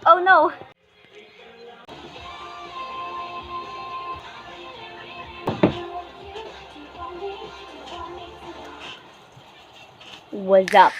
Oh no! What's up?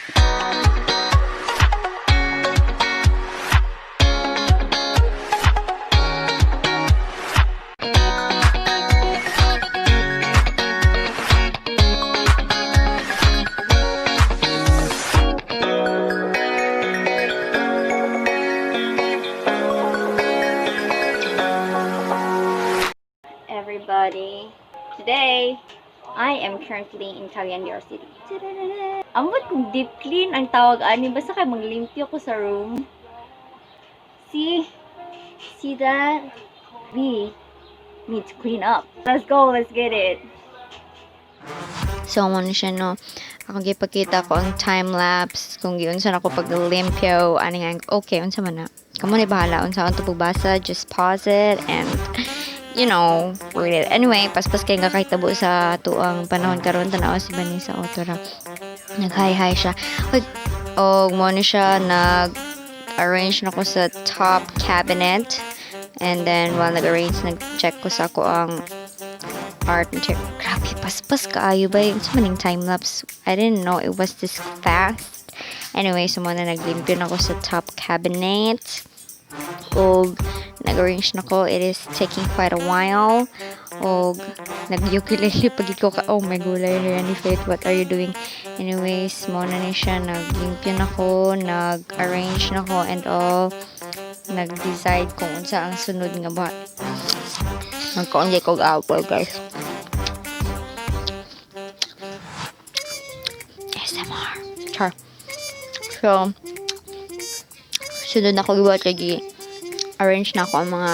Everybody, today I am currently in Cagayan City. Ambot kung deep clean ang tawag ani, basta kay maglimpyo ko sa room. See that? We need to clean up. Let's go, let's get it. So, ano siya, no? Ako gipakita ko ang time-lapse kung giunsa na ako paglimpyo, ani nga, okay, unsa man na. Kamo ni bahala, unsa ang tupubasa, just pause it, and, you know, read it. Anyway, paspas kay nga kahitabo sa tuang panahon karon tanaw si Bani sa autora. Nag-hi-hi siya. O, mo ni siya, nag-arrange na ko sa top cabinet, and then, while nag-arrange, nag-check ko sa ako ang art material. Grabe, paspas kaayo ba yung maning time-lapse. I didn't know it was this fast. Anyway, so muna naglimpyo na ako sa top cabinet. O nag-arrange na ko. It is taking quite a while. O nag-ukulele pag ikaw ka. Oh my gulay, Rani Faith, what are you doing? Anyways, muna na siya. Naglimpyo na ko. Nag-arrange na ko and all. Nag-decide kung unsa ang sunod nga ba. Nagkaunjay kong apple, guys. SMR. Char. So, sunod na ko giwat lagi. Arrange na ako ang mga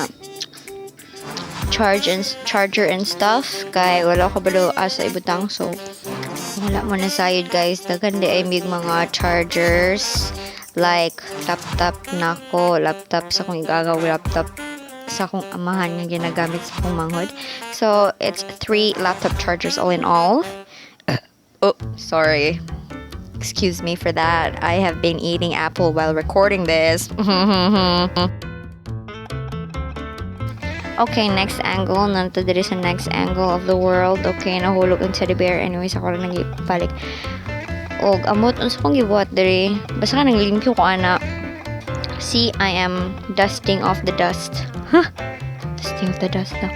charger and stuff. Kay wala ko balo asa ibutang. So, wala mo na sayod, guys. Dagan di ay mig mga chargers. Like, laptop na ko. Laptop sa kong igagaw. Laptop sa akong amahan nga ginagamit sa akong manghod. So, it's 3 laptop chargers all in all. Oh, sorry. Excuse me for that. I have been eating apple while recording this. Okay, next angle. Nanto diri sa next angle of the world. Okay, nahulog ang teddy bear. Anyways, ako lang nagipalik. Og, amot, unsa kong gibuhat diri. Basta ka naglimpyo ko, ana. See, I am dusting off the dust. Dusting off the dust na.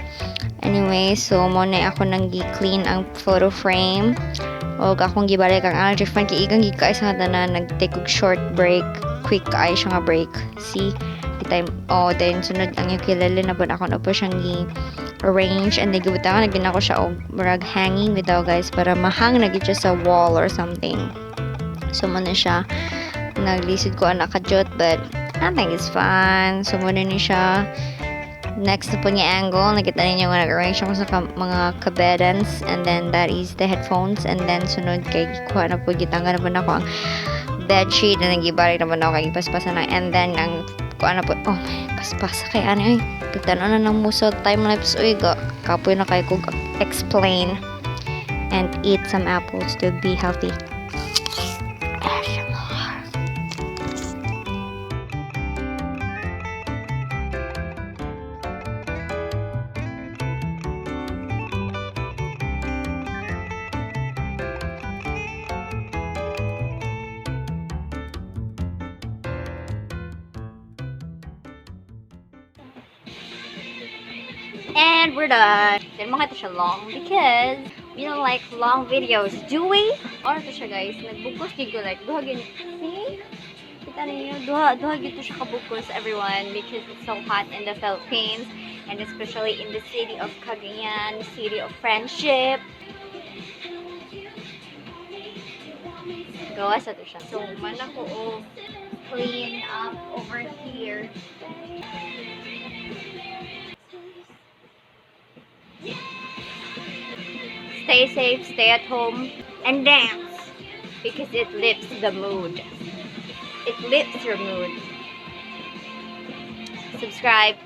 Anyway, so muna ako nang gi-clean ang photo frame. O akong gibalik ang allergy fan kay igang gika sa tanan nag-take og short break, quick ay siya nga break. See, the time then sunod ang ukulele na pud ako na po siyang gi-arrange and nagibutangan nagin ako siya og murag hanging bitaw, guys, para mahang na gid siya sa wall or something. So muna siya naglisod ko ang nakajot, but I think it's fun. So, muna ni siya. Next na po niya angle. Nakita ninyo nga nag-arrange ako sa mga kabedans. And then, that is the headphones. And then, sunod kay kuha na po. Gitanga na po na ako ang bedsheet. And nag-ibalik na po na ako kay paspasan na. And then, ang kuha na po. Oh, paspasa kay ano eh. Pagtano na ng musod. Time-lapse. Uy, kapoy na kayo kung explain. And eat some apples to be healthy. And we're done. Then mga ito siya long because we don't like long videos, do we? Or ito siya, guys, nagbukos dito like duha gini. See? Kita niyo, duha gito siya kabukos, everyone, because it's so hot in the Philippines and especially in the city of Cagayan, city of friendship. Gawa sa ito siya. So, man ako clean up over here. Stay safe, stay at home, and dance because it lifts the mood. It lifts your mood. Subscribe.